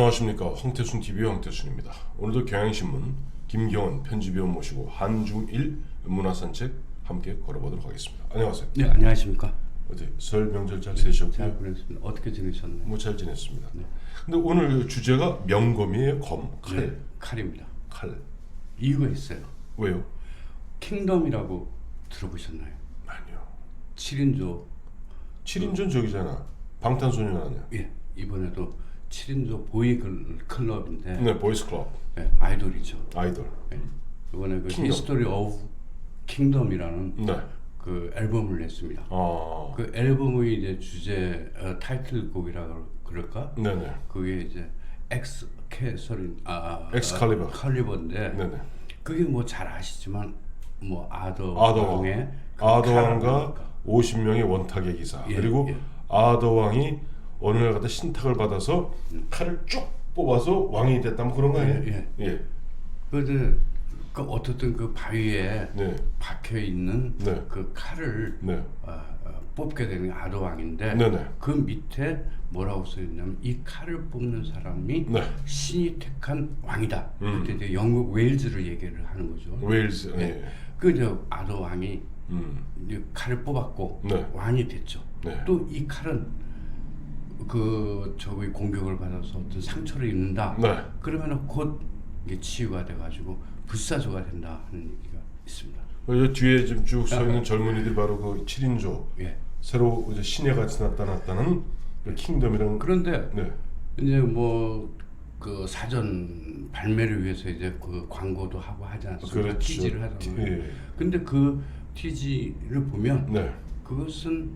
안녕하십니까. 황태순 TV의 황태순입니다. 오늘도 경향신문 김경원 편집위원 모시고 한중일 문화산책 함께 걸어보도록 하겠습니다. 안녕하세요. 네, 안녕하십니까. 어제 설 명절 잘 지내셨고요? 잘 보냈습니다. 어떻게 지내셨나요? 뭐 잘 지냈습니다. 네. 근데 오늘 주제가 명검이에요. 검, 칼. 네, 칼입니다. 칼. 이유가 있어요. 왜요? 킹덤이라고 들어보셨나요? 아니요. 7인조. 7인조는 저기잖아. 방탄소년 아니야? 예, 이번에도 7인조 보이 클럽인데 네, 보이스 클럽. 네, 아이돌이죠. 아이돌. 네. 이번에 그 킹덤. 히스토리 오브 킹덤이라는 네. 그 앨범을 냈습니다. 아. 그 앨범의 이제 주제 타이틀곡이라 그럴까? 네네. 그게 이제 엑스칼리버. 칼리버인데 네네. 그게 뭐 잘 아시지만 뭐 아더왕. 아더왕의 아더왕과 50명의 원탁의 기사. 예, 그리고 예. 아더왕이 어느 날 갖다 신탁을 받아서 칼을 쭉 뽑아서 왕이 됐다면 그런 거 아니에요? 예, 예. 그 어떻든 그 바위에 네. 박혀 있는 네. 그 칼을 네. 뽑게 되는 게 아더왕인데 네네. 그 밑에 뭐라고 써있냐면 이 칼을 뽑는 사람이 네. 신이 택한 왕이다. 그때 이제 영국 웨일즈를 얘기를 하는 거죠. 웨일즈. 예. 예. 그 이제 아더왕이 이제 칼을 뽑았고 네. 왕이 됐죠. 네. 또 이 칼은 그 저기 공격을 받아서 어떤 상처를 입는다. 네. 그러면은 곧 이게 치유가 돼가지고 불사조가 된다 하는 얘기가 있습니다. 이 뒤에 지금 쭉 서 있는 젊은이들이 바로 그 7인조 예. 새로 이제 신의 같이 나타났다는 그 킹덤이라는. 그런데 네. 이제 뭐 그 사전 발매를 위해서 이제 그 광고도 하고 하지 않습니까? 그렇죠. 티지를 하잖아요. 예. 근데 그 티지를 보면 네. 그것은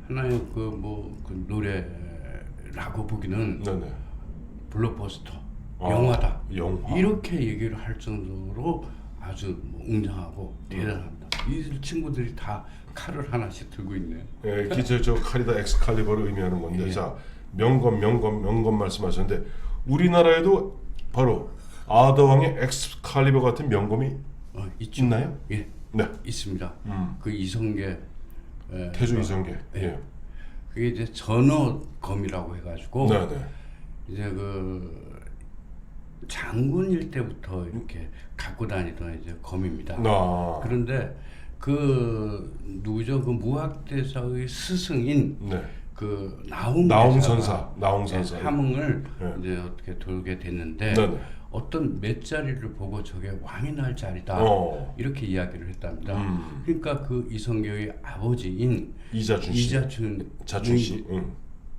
하나의 그 노래라고 보기는 네네. 블록버스터 아, 영화다. 영화. 이렇게 얘기를 할 정도로 아주 웅장하고 대단합니다. 이 친구들이 다 칼을 하나씩 들고 있네요. 예, 기저 저 칼이다 엑스칼리버를 의미하는 건데, 예. 자 명검 말씀하셨는데 우리나라에도 바로 아더왕의 엑스칼리버 같은 명검이 있나요? 예, 네. 있습니다. 그 이성계 태조 이성계. 예. 그게 이제 전어검이라고 해가지고 네네. 이제 그 장군일 때부터 이렇게 갖고 다니던 이제 검입니다. 아. 그런데 그 누구죠? 그 무학대사의 스승인 네. 그 나홍 나홍선사. 함흥을 네. 이제 어떻게 돌게 됐는데 네네. 어떤 몇 자리를 보고 저게 왕이 날 자리다 이렇게 이야기를 했답니다. 그러니까 그 이성계의 아버지인 이자춘 씨. 자춘 씨.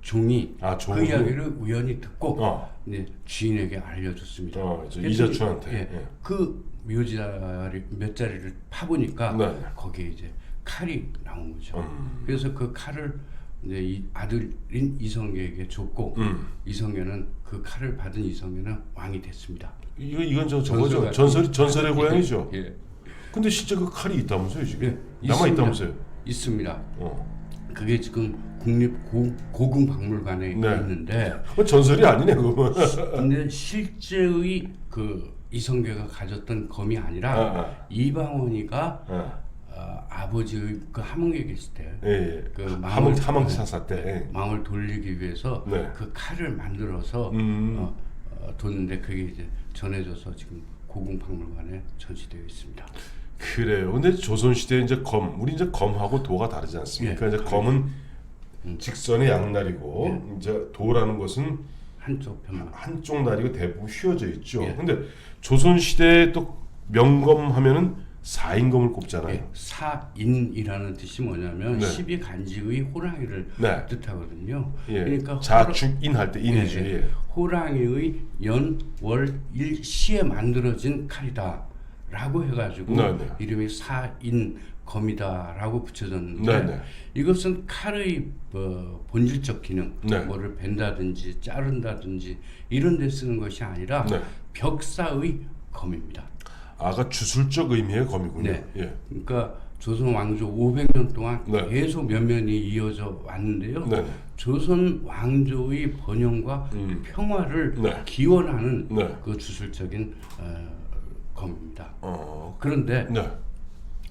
종이 종이. 그 이야기를 우연히 듣고 이제 주인에게 알려줬습니다. 이자춘한테. 예, 예. 그 몇 자리를 파보니까 네. 거기에 이제 칼이 나온 거죠. 그래서 그 칼을 이제 이 아들인 이성계에게 줬고 이성계는 그 칼을 받은 이성계는 왕이 됐습니다. 이건 저거죠. 전설의 고향이죠. 예. 근데 실제 그 칼이 있다면서요 지금? 예, 남아 있습니다. 있다면서요? 있습니다. 그게 지금 국립고궁박물관에 네. 있는데 전설이 아니네 그거. 근데 실제의 그 이성계가 가졌던 검이 아니라 이방원이가 아버지의 그 함흥에 계실 때 예. 그 함흥 사사 때 망을 돌리기 위해서 네. 그 칼을 만들어서 뒀는데 그게 이제 전해져서 지금 고궁박물관에 전시되어 있습니다. 그래요. 근데 조선 시대 이제 우리 이제 검하고 도가 다르지 않습니까? 예. 이제 검은 직선의 양날이고 이제 도라는 것은 한쪽 편만. 한쪽 날이고 대부분 휘어져 있죠. 예. 근데 조선 시대에 또 명검하면은 4인검을 꼽잖아요. 예, 사인이라는 뜻이 뭐냐면 네. 12간지의 호랑이를 네. 뜻하거든요. 예. 그러니까 자축인 할 때 인이죠. 예, 예. 호랑이의 연, 월, 일, 시에 만들어진 칼이다라고 해가지고 네, 네. 이름이 사인검이다라고 붙여졌는데 네, 네. 이것은 칼의 본질적 기능, 네. 뭐를 벤다든지 자른다든지 이런 데 쓰는 것이 아니라 네. 벽사의 검입니다. 아가 주술적 의미의 검이군요. 네. 예. 그러니까 조선 왕조 500년 동안 네. 계속 면면이 이어져 왔는데요. 네. 조선 왕조의 번영과 평화를 네. 기원하는 네. 그 주술적인 검입니다. 어. 그런데 네.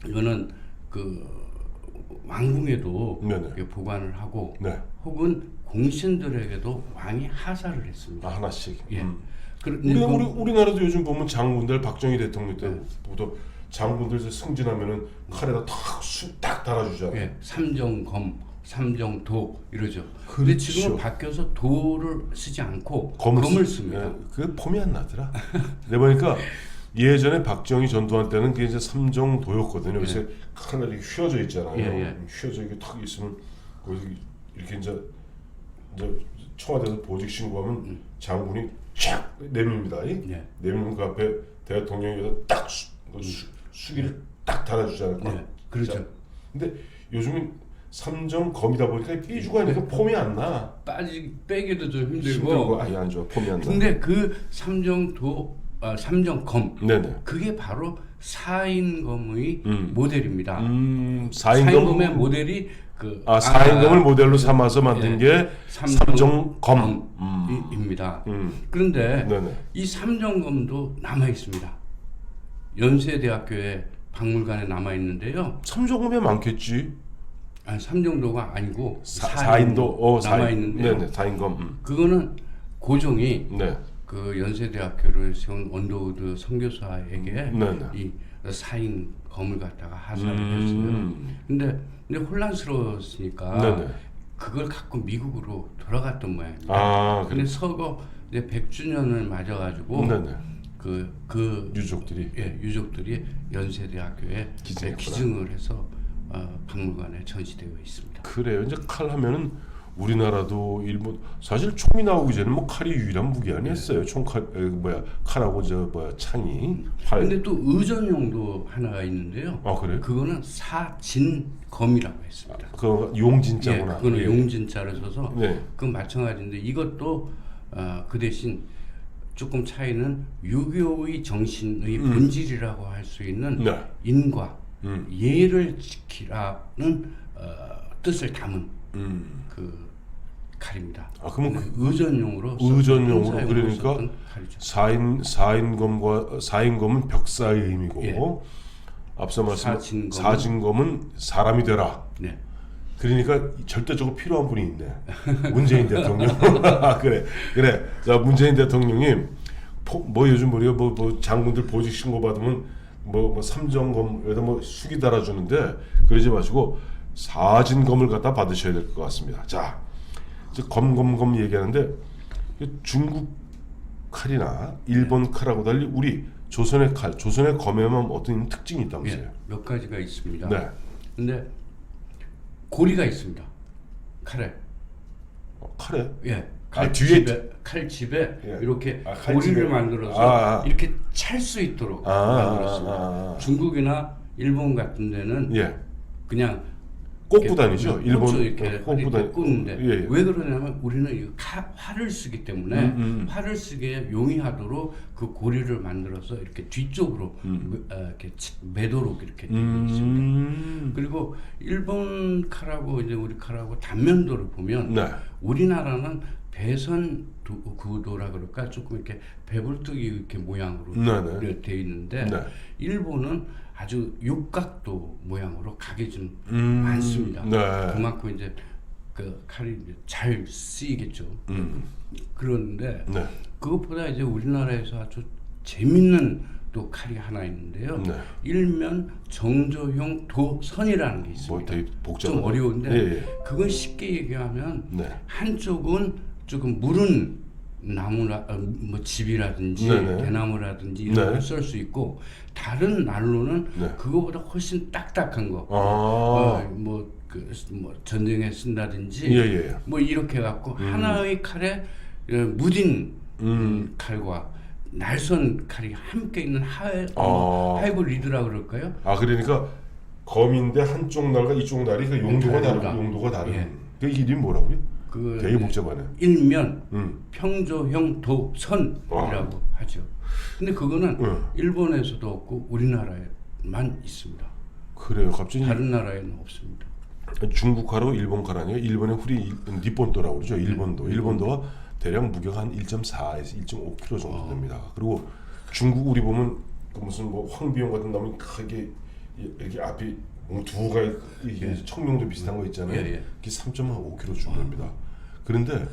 이거는 그 왕궁에도 네네. 이렇게 보관을 하고 네. 혹은 공신들에게도 왕이 하사를 했습니다. 아, 하나씩. 예. 그런데 우리나라도 요즘 보면 장군들 박정희 대통령 때부터 장군들 승진하면은 칼에다 딱 달아주잖아요. 예, 삼정검, 삼정도 이러죠. 그렇죠. 근데 지금은 바뀌어서 도를 쓰지 않고 검을 씁니다. 예, 그 폼이 안 나더라. 내가 보니까 예전에 박정희 전두환 때는 그게 이제 삼정도였거든요. 그래서 칼날이 휘어져 있잖아요. 예. 휘어져 이게 탁 있으면 거기서 이렇게 이제 청와대에서 보직 신고하면 장군이 쫙 내밉니다. 예. 내밀면 그 앞에 대통령이 딱 수기를 딱 달아주잖아요. 네, 그렇죠. 근데 요즘은 삼정검이다 보니까 삐주가 있으니까 폼이 안 나. 빼기도 좀 힘들고 힘들고. 아예 안 좋아. 폼이 안 나. 근데 그 삼정검 네네. 그게 바로 사인검의 모델입입니다. 4인검. 사인검의 모델이 사인검을 모델로 삼아서 만든 게 삼정검. 삼정검입니다. 그런데 네네. 이 삼정검도 남아 있습니다. 연세대학교의 박물관에 남아 있는데요. 삼정검에 많겠지. 삼정도가 아니고 사인도 남아 있는데요. 네네. 사인검. 그거는 고종이 네. 그 연세대학교를 세운 원더우드 선교사에게 네네. 이 사인 검을 갖다가 하사를 했어요. 근데 혼란스러웠으니까 네네. 그걸 갖고 미국으로 돌아갔던 모양입니다. 아, 근데 서거 이제 100주년을 맞아가지고 네네. 그 유족들이. 유족들이 연세대학교에 기증했구나. 기증을 해서 박물관에 전시되어 있습니다. 그래요. 이제 칼 하면은 우리나라도 일본 사실 총이 나오기 전에 뭐 칼이 유일한 무기 아니었어요. 총칼 칼하고 창이 활. 근데 또 의전용도 하나가 있는데요. 아 그래? 그거는 사진검이라고 했습니다. 그 용진자구나. 그거는 용진자를 써서 네. 그 마찬가지인데 이것도 그 대신 조금 차이는 유교의 정신의 본질이라고 할 수 있는 네. 인과 예를 지키라는 뜻을 담은 그 칼입니다. 아 그러면 의전용으로 그러니까 사인검은 벽사의 의미고 예. 앞서 말씀 사진검은- 사진검은 사람이 되라. 네. 그러니까 절대적으로 필요한 분이 있네. 문재인 대통령. 그래. 자 문재인 대통령이 뭐 요즘 우리가 뭐 장군들 보직 신고 받으면 뭐 삼정검 여기다 뭐 수기 달아주는데 그러지 마시고 사진검을 갖다 받으셔야 될 것 같습니다. 자, 이제 검 얘기하는데 중국 칼이나 일본 칼하고 달리 우리 조선의 칼, 조선의 검에만 어떤 특징이 있다면서요? 예, 몇 가지가 있습니다. 네. 근데 고리가 있습니다. 칼에. 칼에? 예. 뒤에 칼집에 예. 이렇게 칼집에. 고리를 만들어서 이렇게 찰 수 있도록 만들었습니다. 중국이나 일본 같은 데는 예. 그냥 꽃구단이죠. 일본 이렇게 꽃구단 꽂는데 예. 왜 그러냐면 우리는 이 활을 쓰기 때문에 활을 쓰기에 용이하도록 그 고리를 만들어서 이렇게 뒤쪽으로 이렇게 매도록 이렇게 되어 있습니다. 그리고 일본 칼하고 이제 우리 칼하고 단면도를 보면 네. 우리나라는 배선 구도라 그럴까 조금 이렇게 배불뚝이 이렇게 모양으로 네. 되어 있는데 네. 일본은 아주 육각도 모양으로 각이 좀 많습니다. 네. 그만큼 이제 그 칼이 이제 잘 쓰이겠죠. 그런데 네. 그것보다 이제 우리나라에서 아주 재밌는 또 칼이 하나 있는데요. 네. 일면 정조형 도선이라는 게 있습니다. 뭐 되게 복잡하네. 좀 어려운데 예. 그건 쉽게 얘기하면 네. 한쪽은 조금 무른 나무나 뭐 집이라든지 네네. 대나무라든지 이런 네. 걸 쓸 수 있고 다른 난로는 네. 그거보다 훨씬 딱딱한 거. 뭐 전쟁에 쓴다든지 예. 뭐 이렇게 갖고 하나의 칼에 무딘 칼과 날선 칼이 함께 있는 하이브리드라 그럴까요? 아 그러니까 검인데 한쪽 날과 이쪽 날이 그 용도가 다르다. 다른 용도가 다른. 예. 그 이름이 뭐라고요? 그 되게 복잡하네. 일면 평조형 도선이라고 하죠. 근데 그거는 일본에서도 없고 우리나라에만 있습니다. 그래요. 갑자기 다른 나라에는 없습니다. 중국 칼하고 일본 칼 아니에요? 일본의 후리 니폰도라고 그러죠. 일본도가 대략 무게가 한 1.4에서 1.5kg 정도 됩니다. 그리고 중국 우리 보면 그 무슨 뭐 황비용 같은 나무 크게 이렇게 앞이 몽투가 이게 예. 청룡도 비슷한 거 있잖아요. 예, 예. 그게 3.5kg 중급입니다. 그런데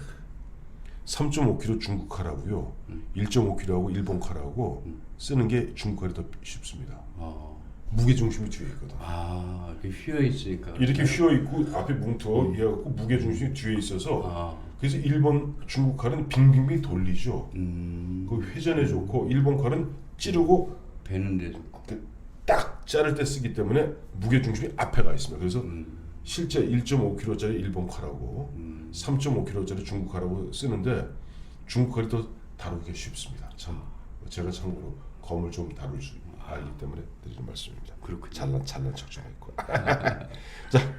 3.5kg 중국 칼하고요, 1.5kg하고 일본 칼하고 쓰는 게 중국 칼이 더 쉽습니다. 무게 중심이 뒤에 있거든. 이렇게 휘어 있으니까. 이렇게 휘어 있고 앞에 뭉터 이어갖고 무게 중심이 뒤에 있어서 그래서 일본 중국 칼은 빙빙빙 돌리죠. 그 회전에 좋고 일본 칼은 찌르고 베는데 좋고. 딱 자를 때 쓰기 때문에 무게 중심이 앞에 가 있습니다. 그래서 실제 1.5kg짜리 일본 칼하고 3.5kg짜리 중국 칼하고 쓰는데 중국 칼이 더 다루기가 쉽습니다. 참 제가 참고로 검을 좀 다룰 수 알기 때문에 드리는 말씀입니다. 그렇군요. 잘난 척 좀 했고. 자,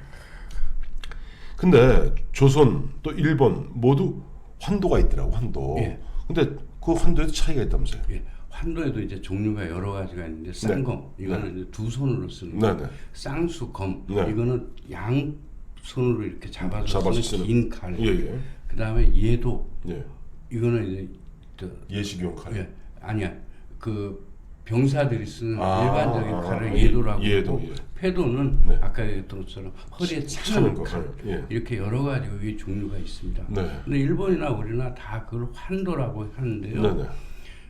근데 조선 또 일본 모두 환도가 있더라고. 환도. 예. 근데 그 환도에도 차이가 있다면서요? 예. 환도에도 이제 종류가 여러 가지가 있는데 쌍검 이거는 이제 두 손으로 쓰는 네, 거. 네. 쌍수검 네. 이거는 양 손으로 이렇게 잡아서 쓰는 긴 칼. 예, 예. 그다음에 예도 예. 이거는 이제 예식용 칼. 예. 아니야. 그 병사들이 쓰는 아, 일반적인 칼을 예도라고 예도, 하고 예. 패도는 네. 아까 얘기했던 것처럼 허리에 차는 거. 칼. 예. 이렇게 여러 가지의 종류가 있습니다. 네. 근데 일본이나 우리나 다 그걸 환도라고 하는데요. 네, 네.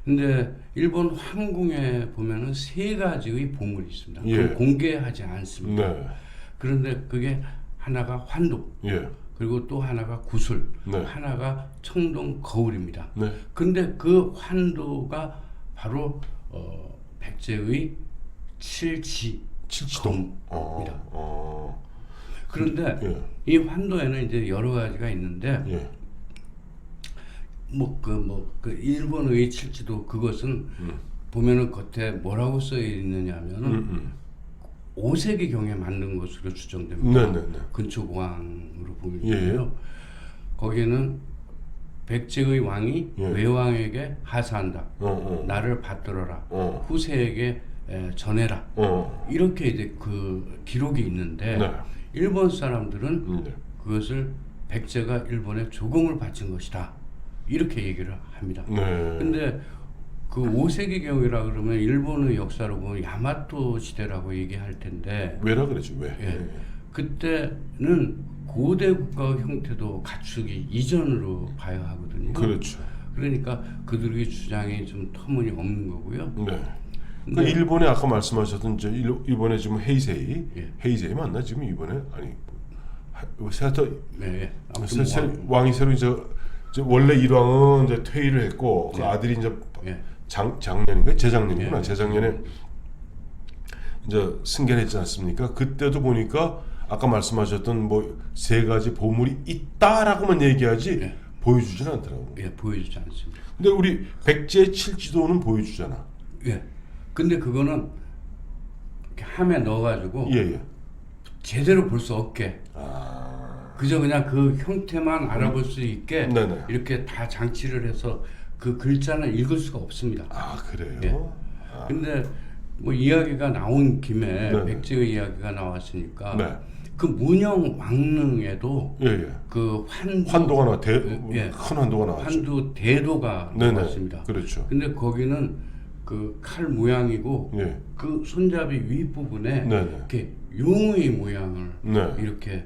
근데 일본 황궁에 보면은 세 가지의 보물이 있습니다. 예. 그걸 공개하지 않습니다. 네. 그런데 그게 하나가 환도, 예. 그리고 또 하나가 구슬, 네. 하나가 청동 거울입니다. 네. 근데 그 환도가 바로 백제의 칠지검입니다. 그런데 예. 이 환도에는 이제 여러 가지가 있는데 예. 그 일본의 칠지도 그것은 보면은 겉에 뭐라고 써 있느냐면은 5세기 경에 만든 것으로 추정됩니다. 네네네. 근초고왕으로 보이는데요. 예. 거기에는 백제의 왕이 예. 외왕에게 하사한다. 나를 받들어라. 후세에게 전해라. 이렇게 이제 그 기록이 있는데 네. 일본 사람들은 네. 그것을 백제가 일본에 조공을 바친 것이다. 이렇게 얘기를 합니다. 네. 근데 그 5세기 경이라 그러면 일본의 역사로 보면 야마토 시대라고 얘기할 텐데 왜라 그러지 왜? 예. 그때는 고대 국가 형태도 갖추기 이전으로 봐야 하거든요. 그렇죠. 그러니까 그들의 주장이 좀 터무니없는 거고요. 네. 그 일본에 아까 말씀하셨던 저 일본에 지금 헤이세이, 예. 헤이세이 맞나 지금 이번에 아니 세터 네. 아무튼 왕이 새로 이제 원래 일왕은 이제 퇴위를 했고 그 예. 아들이 이제 예. 작년인가 재작년이구나. 예. 재작년에 이제 승계했지 않습니까? 그때도 보니까 아까 말씀하셨던 뭐 세 가지 보물이 있다라고만 얘기하지 예. 보여주지는 않더라고. 예, 보여주지 않습니다. 근데 우리 백제 칠지도는 보여주잖아. 예. 근데 그거는 이렇게 함에 넣어가지고 예예. 제대로 볼 수 없게 그저 그냥 그 형태만 알아볼 수 있게 네네. 이렇게 다 장치를 해서 그 글자는 읽을 수가 없습니다. 아 그래요? 예. 근데 뭐 이야기가 나온 김에 네네. 백제의 이야기가 나왔으니까 네. 그 문영 왕릉에도 예예. 그 환도가 나와 예. 큰 환도가 나왔죠. 환두 대도가 네네. 나왔습니다. 그렇죠. 근데 거기는 그 칼 모양이고 예. 그 손잡이 윗부분에 네네. 이렇게 용의 모양을 네. 이렇게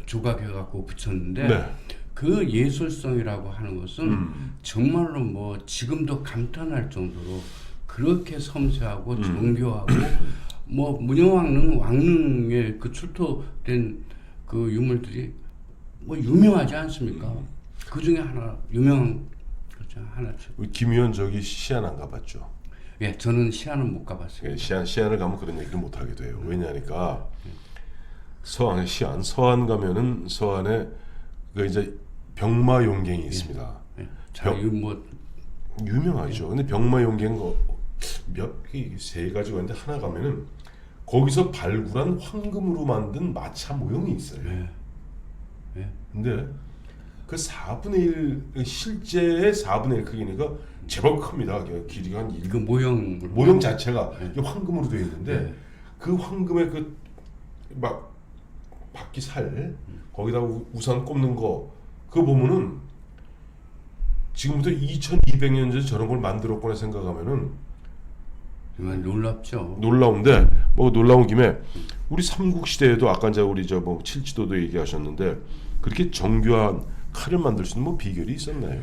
조각해 갖고 붙였는데 네. 그 예술성이라고 하는 것은 정말로 뭐 지금도 감탄할 정도로 그렇게 섬세하고 정교하고 뭐 문영왕릉 왕릉에 그 출토된 그 유물들이 뭐 유명하지 않습니까? 그 중에 하나 유명한 그렇죠 하나죠. 우리 김 의원 저기 시안 안 가봤죠? 예, 저는 시안은 못 가봤어요. 예, 시안을 가면 그런 얘기를 못 하게 돼요. 왜냐니까 서안에 서안 가면은 서안에 그 이제 병마용갱이 있습니다. 예, 자, 이거 뭐 유명하죠. 근데 병마용갱 세 가지가 있는데 하나 가면은 거기서 발굴한 황금으로 만든 마차 모형이 있어요. 예. 예. 근데 그 4분의 1 실제의 4분의 1 크기니까 제법 큽니다. 길이가 한 그 모형 자체가 이게 황금으로 되어 있는데 네. 그 황금의 그 막 바퀴 살 거기다가 우산 꼽는 거 그거 보면은 지금부터 2200년 전에 저런 걸 만들었구나 생각하면은 이건 놀랍죠. 놀라운데 뭐 놀라운 김에 우리 삼국 시대에도 아까 이제 우리 저 뭐 칠지도도 얘기하셨는데 그렇게 정교한 칼을 만들 수 있는 뭐 비결이 있었나요?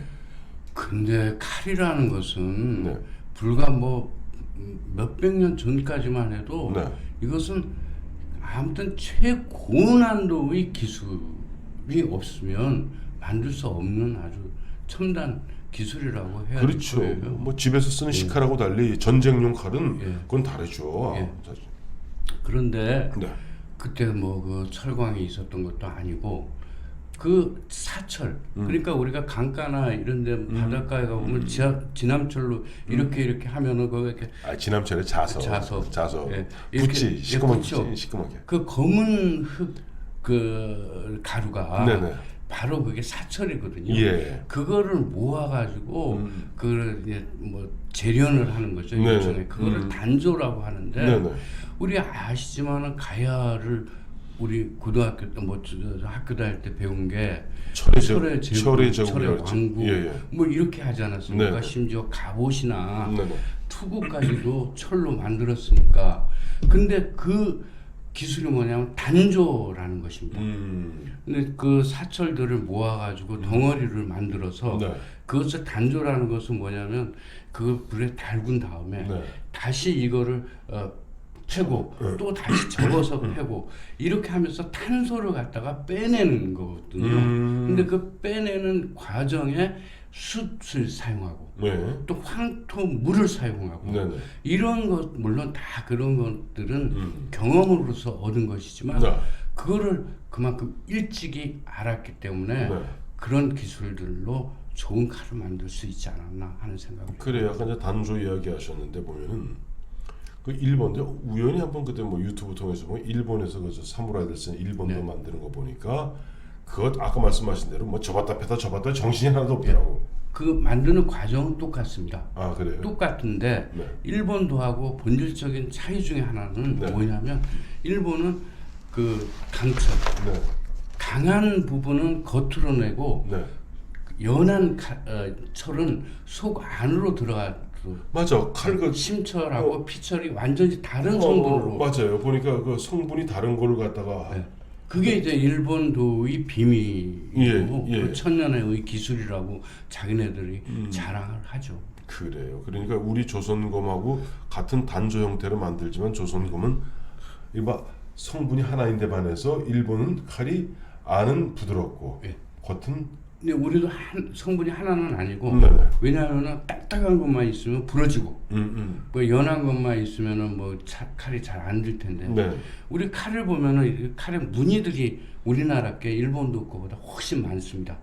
근데 칼이라는 것은 네. 불과 뭐 몇백 년 전까지만 해도 네. 이것은 아무튼 최고난도의 기술이 없으면 만들 수 없는 아주 첨단 기술이라고 해야 될 그렇죠. 거예요. 뭐 집에서 쓰는 식칼하고 달리 전쟁용 칼은 예. 그건 다르죠. 예. 그런데 네. 그때 뭐 그 철광이 있었던 것도 아니고 그 사철 그러니까 우리가 강가나 이런데 바닷가에 가보면 지남철로 이렇게 하면은 거기 이렇게 지남철에 자서 예. 붙이 시꺼멓게 그렇죠. 시꺼멓게. 그 검은 흙 그 가루가 네네. 바로 그게 사철이거든요. 예. 그거를 모아가지고 그 이제 뭐 재련을 하는 거죠. 일종의 그거를 단조라고 하는데 네네. 우리 아시지만은 가야를 우리 고등학교 때 뭐 학교 다닐 때 배운 게 철의 제국, 철의 왕국 예. 뭐 이렇게 하지 않았습니까? 네네. 심지어 갑옷이나 네네. 투구까지도 철로 만들었으니까. 근데 그 기술이 뭐냐면 단조라는 것입니다. 근데 그 사철들을 모아가지고 덩어리를 만들어서 네. 그것을 단조라는 것은 뭐냐면 그 불에 달군 다음에 네. 다시 이거를 패고 또 다시 접어서 패고 이렇게 하면서 탄소를 갖다가 빼내는 거거든요. 근데 그 빼내는 과정에 숯을 사용하고 네. 또 황토 물을 사용하고 네네. 이런 것 물론 다 그런 것들은 경험으로서 얻은 것이지만 네. 그거를 그만큼 일찍이 알았기 때문에 네. 그런 기술들로 좋은 칼을 만들 수 있지 않았나 하는 생각이 그래 약간 이제 단조 이야기 하셨는데 보면은 그 일본데 우연히 한번 그때 뭐 유튜브 통해서 뭐 일본에서 그 사무라이들 쓰는 일본도 네. 만드는 거 보니까 그것 아까 말씀하신 대로 뭐 접었다 폈다 접었다 정신이 하나도 없더라고. 그 만드는 과정은 똑같습니다. 아 그래요? 똑같은데 네. 일본도하고 본질적인 차이 중에 하나는 네. 뭐냐면 일본은 그 강철 네. 강한 부분은 겉으로 내고 네. 연한 철은 속 안으로 들어가도 맞아. 칼 심철하고 피철이 완전히 다른 성분으로 맞아요. 보니까 그 성분이 다른 거를 갖다가 네. 그게 이제 일본도의 비밀이고 예. 그 천년의 기술이라고 자기네들이 자랑을 하죠. 그래요. 그러니까 우리 조선검하고 같은 단조 형태로 만들지만 조선검은 이봐 성분이 하나인데 반해서 일본은 칼이 안은 부드럽고 예. 겉은 근데 우리도 성분이 하나는 아니고 네네. 왜냐하면 딱딱한 것만 있으면 부러지고 뭐 연한 것만 있으면은 뭐 칼이 잘 안 들 텐데 네. 우리 칼을 보면은 칼의 무늬들이 우리나라 게 일본도 거보다 훨씬 많습니다.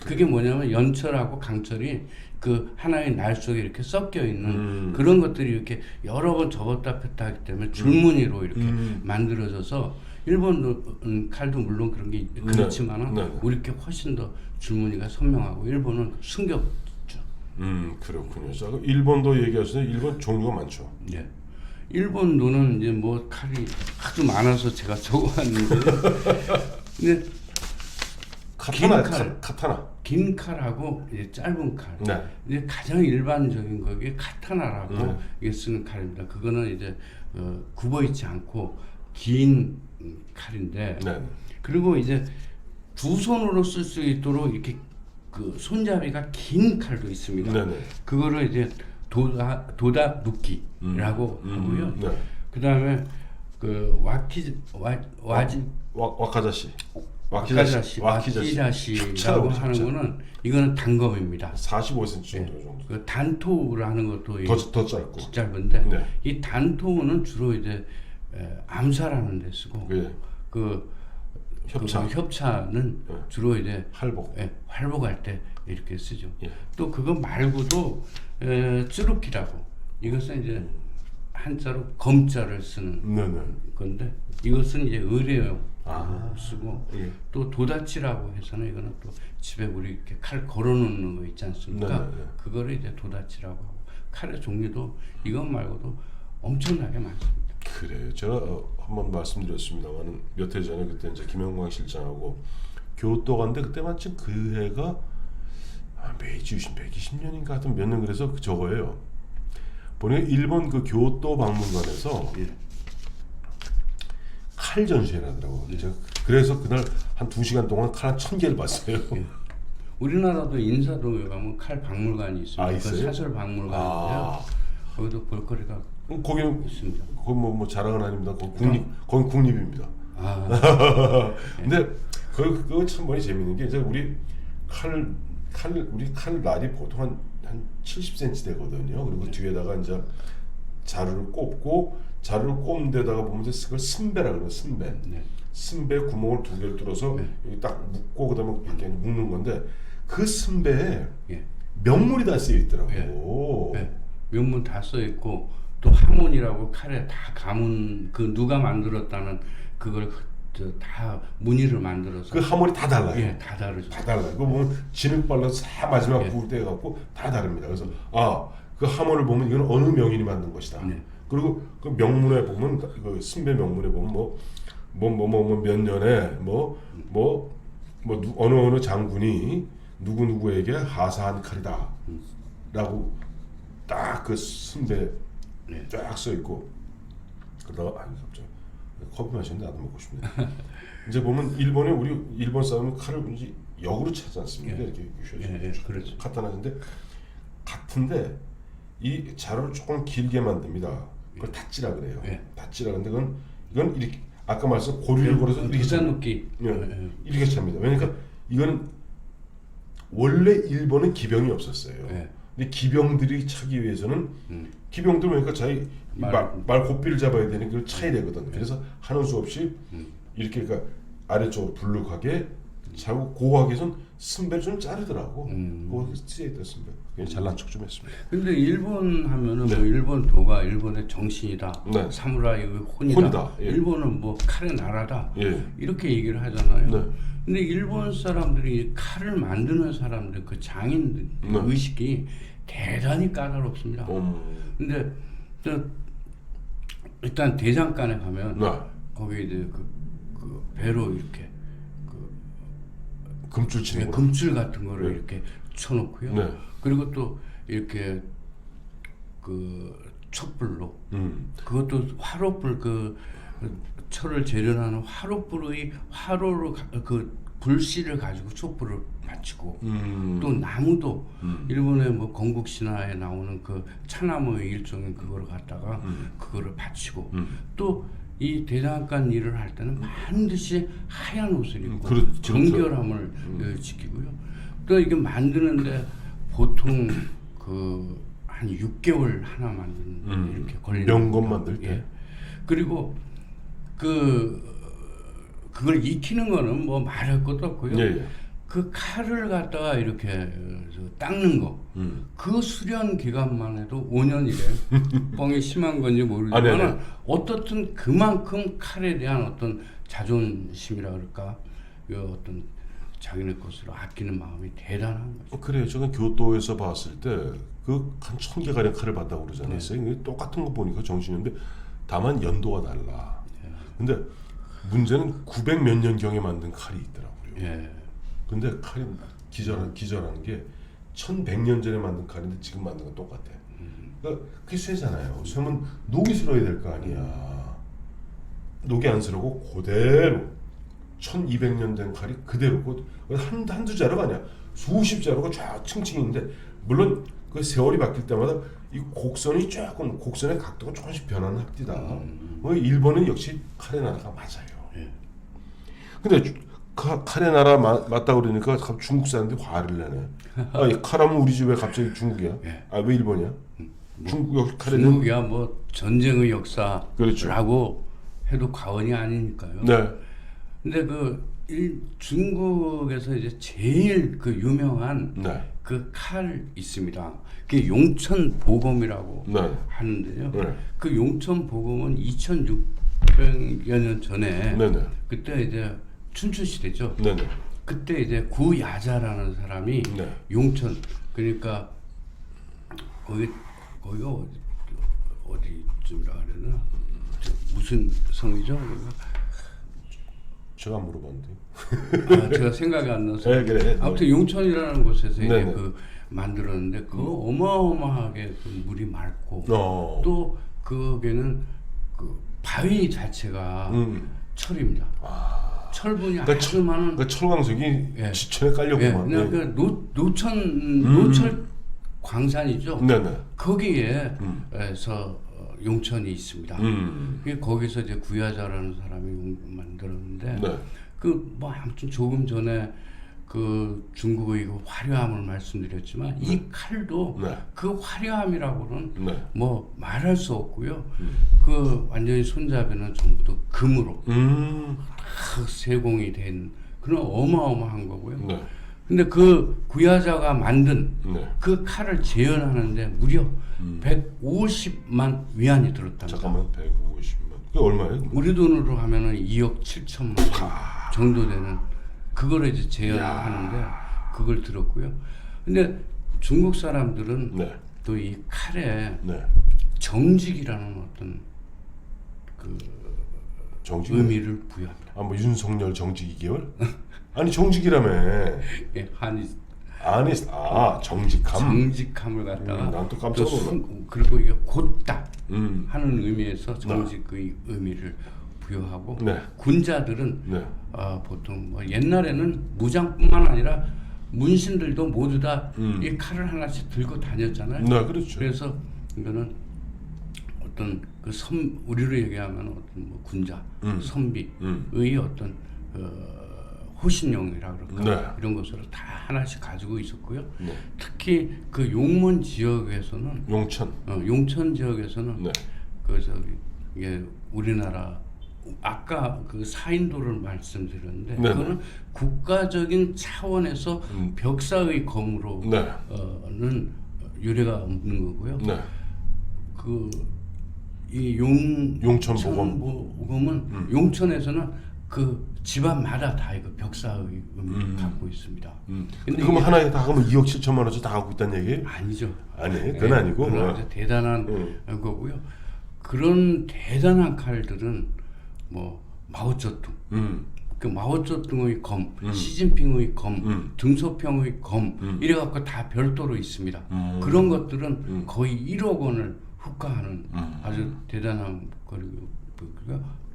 그게 뭐냐면 연철하고 강철이 그 하나의 날 속에 이렇게 섞여 있는 그런 것들이 이렇게 여러 번 접었다 폈다 하기 때문에 줄무늬로 이렇게 만들어져서 일본도 칼도 물론 그런 게 그렇지만은 네. 우리 게 훨씬 더 줄무늬가 선명하고 일본은 숨겼죠. 그렇군요. 자, 그럼 일본도 얘기하시는 일본 종류가 많죠. 예. 일본도는 이제 뭐 칼이 아주 많아서 제가 적어왔는데 근데 카타나. 긴 칼하고 이제 짧은 칼. 네. 이제 가장 일반적인 거게 카타나라고 이게 쓰는 칼입니다. 그거는 이제 굽어 있지 않고 긴 칼인데 네. 그리고 이제 두 손으로 쓸 수 있도록 이렇게 그 손잡이가 긴 칼도 있습니다. 네네. 그거를 이제 도다 눕기라고 하고요. 네. 그다음에 그 와키자시라고 하는 거는 이거는 단검입니다. 45cm 정도. 그 단토라는 것도 더 짧고. 짧은데 네. 이 단토는 주로 이제 암살하는 데 쓰고 예. 그 협차. 그 협차는 네. 주로 이제 활복. 활복할 때 이렇게 쓰죠. 예. 또 그거 말고도 쯔루키라고 이것은 이제 한자로 검자를 쓰는 네네. 건데 이것은 이제 의뢰용 쓰고 예. 또 도다치라고 해서는 이거는 또 집에 우리 이렇게 칼 걸어놓는 거 있지 않습니까? 네네네. 그거를 이제 도다치라고 하고 칼의 종류도 이것 말고도 엄청나게 많습니다. 그래요. 제가 한번 말씀드렸습니다만 몇 해 전에 그때 이제 김영광 실장하고 교토 갔는데 그때 마침 그 해가 메이지 유신 120년인가 하여튼 몇 년 그래서 저거예요. 보니까 일본 그 교토 박물관에서 예. 칼 전시회를 하더라고. 그래서 그날 한 2시간 동안 칼 한 1000개를 봤어요. 예. 우리나라도 인사동에 가면 칼 박물관이 있습니다. 아, 그 있어요? 사설 박물관인데요. 거기도 볼거리가 거기는 있습니다. 거기 뭐 자랑은 아닙니다. 거기 국립입니다. 아, 근데 그거 참 많이 재밌는 게 이제 우리 칼 날이 보통 한 70cm 되거든요. 그리고 뒤에다가 이제 자루를 꼽고 자루를 꼽는 데다가 보면 이제 그걸 승배라 그래요. 승배. 네. 승배 구멍을 2개를 뚫어서 네. 여기 딱 묶고 그다음에 이렇게 묶는 건데 그 승배에 예. 명물이 다 쓰여 있더라고. 네. 명문 다 써 있고 또 하몬이라고 칼에 다 가문 그 누가 만들었다는 그걸 다 무늬를 만들어서 그 하모니 다 달라요. 예, 다 다르죠. 다 달라요. 그거 보면 진흙 발라서 다 마지막 예. 구울 때 갖고 다 다릅니다. 그래서 그 하모를 보면 이건 어느 명인이 만든 것이다. 네. 그리고 그 명문에 보면 그 신배 명문에 보면 몇 년에 어느 장군이 누구누구에게 하사한 칼이다라고 딱 그 신배 네. 쫙 써 있고 그러다가 갑자기 커피 마시는데 나도 먹고 싶네. 이제 보면 우리 일본 사람은 칼을 이제 역으로 차지 않습니까? 예. 이렇게 그렇죠. 카타나인데 같은데 이 자루를 조금 길게 만듭니다. 그걸 닷지라 그래요. 예. 닷지라 근데 이건 이렇게 아까 말씀 고리를 걸어서 이렇게 두자눕기. 이렇게 찹니다. 왜냐니까 이거는 원래 일본은 기병이 없었어요. 예. 근데 기병들이 차기 위해서는 기병들 그러니까 자기 말 고삐를 잡아야 되니 그걸 차야 되거든. 그래서 하는 수 없이 이렇게 그러니까 아래쪽으로 불룩하게 자고 고하게 해서 승배를 좀 자르더라고. 그거 쓰여 있었습니다. 잘난 척 좀 했습니다. 근데 일본 하면은 네. 뭐 일본 도가 일본의 정신이다. 네. 사무라이의 혼이다. 혼이다. 예. 일본은 뭐 칼의 나라다. 예. 이렇게 얘기를 하잖아요. 네. 근데 일본 사람들이 칼을 만드는 사람들 그 장인 네. 의식이 대단히 까다롭습니다. 근데 일단 대장간에 가면 네. 거기 이제 그 배로 이렇게 금줄 치는 거. 금줄 같은 거를 네. 이렇게 쳐놓고요. 네. 그리고 또 이렇게 그 촛불로 그것도 화롯불 그 철을 재련하는 화롯불의 화로로 그 불씨를 가지고 촛불을 바치고 또 나무도 일본의 뭐 건국 신화에 나오는 그 차나무의 일종인 그거를 갖다가 그거를 바치고 또 이 대장간 일을 할 때는 반드시 하얀 옷을 입고 그렇죠. 정결함을 지키고요. 또 이게 만드는데 보통 그 한 6개월 하나 만드는 이렇게 걸리는 명건 만들 때. 예. 그리고 그걸 익히는 거는 뭐 말할 것도 없고요. 예. 그 칼을 갖다가 이렇게 닦는 거, 그 수련 기간만 해도 5년이래. 뻥이 심한 건지 모르지만 아니. 어떻든 그만큼 칼에 대한 어떤 자존심이라 그럴까, 어떤 자기네 것으로 아끼는 마음이 대단한 거죠. 그래요. 제가 교토에서 봤을 때 그 한 1000개 가량 칼을 봤다고 그러지 않았어요? 네. 똑같은 거 보니까 정신인데 다만 연도가 달라. 근데 문제는 900 몇 년경에 만든 칼이 있더라고요. 예. 근데 칼이 기절하는 게 1100년 전에 만든 칼인데 지금 만든 건 똑같아. 그러니까 그게 쇠잖아요. 쇠면 녹이 슬어야 될 거 아니야. 녹이 안 슬어고 그대로 1200년 된 칼이 그대로 한두 자루가 아니야. 수십 자루가 쫙 층층인데 물론 그 세월이 바뀔 때마다 이 곡선의 각도가 조금씩 변하는 합디다. 일본은 역시 칼의 나라가 맞아요. 예. 근데 칼의 나라 맞다 그러니까 중국 사람들이 화를 내네. 이 칼하면 우리 집 왜 갑자기 중국이야? 예. 왜 일본이야? 중국 역시 칼에 중국이야 뭐 전쟁의 역사라고 그렇죠. 해도 과언이 아니니까요. 네. 근데 중국에서 이제 제일 그 유명한 네. 그 칼 있습니다. 그게 용천 보검이라고 네. 하는데요. 네. 그 용천 보검은 2600여 년 전에 네네. 그때 이제 춘추 시대죠. 네네. 그때 이제 구야자라는 사람이 네. 용천 그러니까 거기가 어디쯤이라 그러나 무슨 성이죠? 제가 안 물어봤는데. 제가 생각이 안 나서. 네, 그래. 아무튼 용천이라는 곳에서 이제 네네. 그 만들었는데 그 어마어마하게 그 물이 맑고 또 그게는 그 바위 자체가 철입니다. 철분이 아주 많은. 그 철광석이 예. 지천에 깔렸구만. 예, 그 노철 광산이죠. 네네. 거기에서 용천이 있습니다. 거기서 이제 구야자라는 사람이 만들었는데 네. 그 뭐 아무튼 조금 전에 그 중국의 그 화려함을 말씀드렸지만 이 칼도 네. 그 화려함이라고는 네. 뭐 말할 수 없고요. 그 완전히 손잡이는 전부 다 금으로 다 세공이 된 그런 어마어마한 거고요. 네. 근데 그 구야자가 만든 네. 그 칼을 재현하는데 무려 150만 위안이 들었답니다. 잠깐만 150만. 그게 얼마예요? 우리 돈으로 하면은 2억 7천만 원 정도 되는 그거를 이제 재현하는데 그걸 들었고요. 근데 중국 사람들은 네. 또 이 칼에 네. 정직이라는 어떤 그 정직. 의미를 부여합니다. 뭐 윤석열 정직 2개월? 아니 정직이라며. 예, 한이 아니 정직함. 정직함을 갖다가 난 또 깜짝 놀랐네. 그리고 이게 곧다 하는 의미에서 네. 정직의 의미를 부여하고 네. 군자들은 네. 보통 뭐 옛날에는 무장뿐만 아니라 문신들도 모두 다 이 칼을 하나씩 들고 다녔잖아요. 네, 그렇죠. 그래서 이거는 어떤 그 우리로 얘기하면 어떤 뭐 군자, 선비의 어떤 호신용이라 그럴까 네. 이런 것으로 다 하나씩 가지고 있었고요. 네. 특히 그 용문 지역에서는 용천. 용천 지역에서는 네. 그 저기 이게 우리나라 아까 그 사인도를 말씀드렸는데 네네. 그거는 국가적인 차원에서 벽사의 검으로는 네. 유래가 없는 거고요. 네. 그 이 용천 용천보검은 용천에서는 그 집안마다 다 이거 벽사의 의미를 갖고 있습니다. 근데 그럼 하나에 다 하면 2억 7천만 원씩 다 갖고 있다는 얘기예요? 아니죠. 아니, 그건 아니고. 그건 아주 대단한 거고요. 그런 대단한 칼들은 뭐 마오쩌둥, 그 마오쩌둥의 검, 시진핑의 검, 등소평의 검 이래갖고 다 별도로 있습니다. 그런 것들은 거의 1억 원을 훅가하는 아주 대단한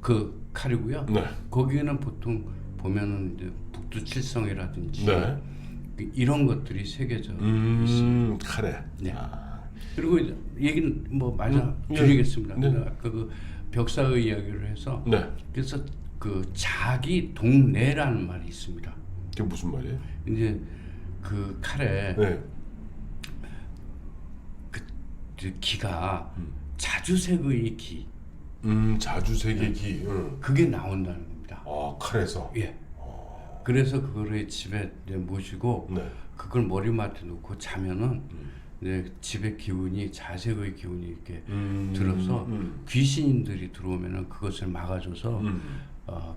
그 칼이고요. 네. 거기에는 보통 보면은 이제 북두칠성이라든지 네. 이런 것들이 새겨져 있습니다. 칼에. 네. 그리고 이제 얘기는 뭐 맞아 드리겠습니다. 네. 아까 그 벽사의 이야기를 해서 네. 그래서 그 자기 동네라는 말이 있습니다. 그게 무슨 말이에요? 이제 그 칼에 네. 그 기가 자주색의 기 자주색의 기. 그게 나온다는 겁니다. 칼에서. 예. 그래서 그거를 집에 이제 모시고 네. 그걸 머리맡에 놓고 자면은 이제 집의 기운이 자색의 기운이 이렇게 들어서 귀신들이 들어오면은 그것을 막아줘서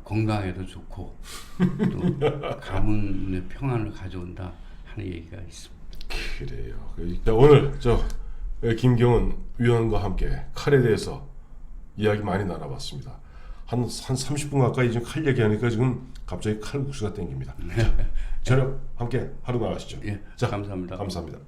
건강에도 좋고 또 가문의 평안을 가져온다 하는 얘기가 있습니다. 그래요. 자, 오늘 김경은 위원과 함께 칼에 대해서 이야기 많이 나눠봤습니다. 한 30분 가까이 지금 칼 얘기하니까 지금 갑자기 칼국수가 땡깁니다. 자, 저녁 함께 하루 나가시죠. 예, 자, 감사합니다. 감사합니다.